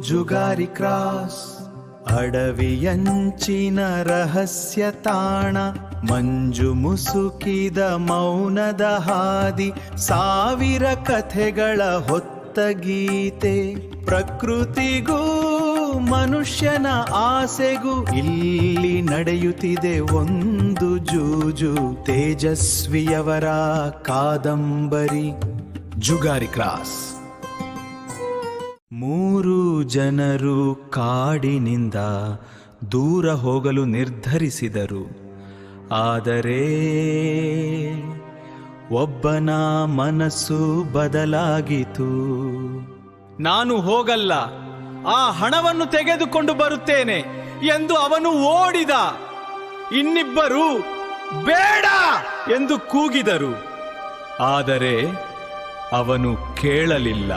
Jugari cross. ಅಡವಿಯಂಚಿನ ರಹಸ್ಯ ತಾಣ, ಮಂಜು ಮುಸುಕಿದ ಮೌನದ ಹಾದಿ, ಸಾವಿರ ಕಥೆಗಳ ಹೊತ್ತ ಗೀತೆ. ಪ್ರಕೃತಿಗೂ ಮನುಷ್ಯನ ಆಸೆಗೂ ಇಲ್ಲಿ ನಡೆಯುತ್ತಿದೆ ಒಂದು ಜೂಜು. ತೇಜಸ್ವಿಯವರ ಕಾದಂಬರಿ ಜುಗಾರಿ ಕ್ರಾಸ್. 3 ಜನರು ಕಾಡಿನಿಂದ ದೂರ ಹೋಗಲು ನಿರ್ಧರಿಸಿದರು. ಆದರೆ ಒಬ್ಬನ ಮನಸ್ಸು ಬದಲಾಗಿತು. ನಾನು ಹೋಗಲ್ಲ, ಆ ಹಣವನ್ನು ತೆಗೆದುಕೊಂಡು ಬರುತ್ತೇನೆ ಎಂದು ಅವನು ಓಡಿದ. ಇನ್ನಿಬ್ಬರು ಬೇಡ ಎಂದು ಕೂಗಿದರು. ಆದರೆ ಅವನು ಕೇಳಲಿಲ್ಲ.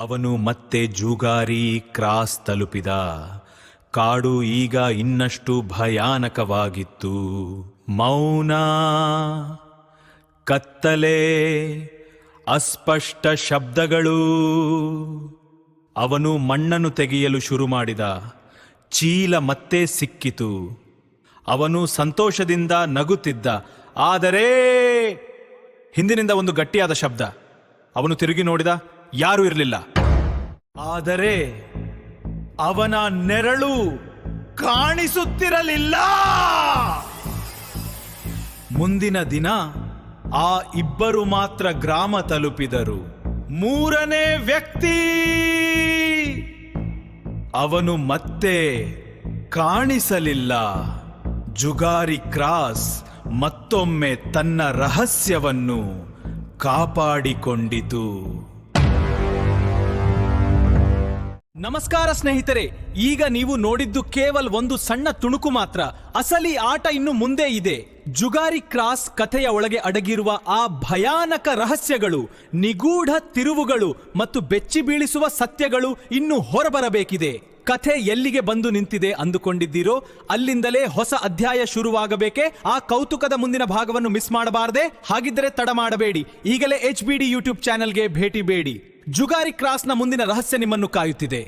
ಅವನು ಮತ್ತೆ ಜುಗಾರಿ ಕ್ರಾಸ್ ತಲುಪಿದ. ಕಾಡು ಈಗ ಇನ್ನಷ್ಟು ಭಯಾನಕವಾಗಿತ್ತು. ಮೌನ, ಕತ್ತಲೆ, ಅಸ್ಪಷ್ಟ ಶಬ್ದಗಳು. ಅವನು ಮಣ್ಣನ್ನು ತೆಗೆಯಲು ಶುರು ಮಾಡಿದ. ಚೀಲ ಮತ್ತೆ ಸಿಕ್ಕಿತು. ಅವನು ಸಂತೋಷದಿಂದ ನಗುತ್ತಿದ್ದ. ಆದರೆ ಹಿಂದಿನಿಂದ ಒಂದು ಗಟ್ಟಿಯಾದ ಶಬ್ದ. ಅವನು ತಿರುಗಿ ನೋಡಿದ. ಯಾರೂ ಇರಲಿಲ್ಲ. ಆದರೆ ಅವನ ನೆರಳು ಕಾಣಿಸುತ್ತಿರಲಿಲ್ಲ. ಮುಂದಿನ ದಿನ ಆ ಇಬ್ಬರು ಮಾತ್ರ ಗ್ರಾಮ ತಲುಪಿದರು. 3ನೇ ವ್ಯಕ್ತಿ ಅವನು ಮತ್ತೆ ಕಾಣಿಸಲಿಲ್ಲ. ಜುಗಾರಿ ಕ್ರಾಸ್ ಮತ್ತೊಮ್ಮೆ ತನ್ನ ರಹಸ್ಯವನ್ನು ಕಾಪಾಡಿಕೊಂಡಿತು. ನಮಸ್ಕಾರ ಸ್ನೇಹಿತರೆ, ಈಗ ನೀವು ನೋಡಿದ್ದು ಕೇವಲ ಒಂದು ಸಣ್ಣ ತುಣುಕು ಮಾತ್ರ. ಅಸಲಿ ಆಟ ಇನ್ನು ಮುಂದೆ ಇದೆ. ಜುಗಾರಿ ಕ್ರಾಸ್ ಕಥೆಯ ಒಳಗೆ ಅಡಗಿರುವ ಆ ಭಯಾನಕ ರಹಸ್ಯಗಳು, ನಿಗೂಢ ತಿರುವುಗಳು ಮತ್ತು ಬೆಚ್ಚಿ ಬೀಳಿಸುವ ಸತ್ಯಗಳು ಇನ್ನು ಹೊರಬರಬೇಕಿದೆ. ಕಥೆ ಎಲ್ಲಿಗೆ ಬಂದು ನಿಂತಿದೆ ಅಂದುಕೊಂಡಿದ್ದೀರೋ ಅಲ್ಲಿಂದಲೇ ಹೊಸ ಅಧ್ಯಾಯ ಶುರುವಾಗಬೇಕೆ? ಆ ಕೌತುಕದ ಮುಂದಿನ ಭಾಗವನ್ನು ಮಿಸ್ ಮಾಡಬಾರದೆ? ಹಾಗಿದ್ದರೆ ತಡ ಮಾಡಬೇಡಿ, ಈಗಲೇ HBD ಯೂಟ್ಯೂಬ್ ಚಾನೆಲ್ಗೆ ಭೇಟಿ ಬೇಡಿ. ಜುಗಾರಿ ಕ್ರಾಸ್ನ ಮುಂದಿನ ರಹಸ್ಯ ನಿಮ್ಮನ್ನು ಕಾಯುತ್ತಿದೆ.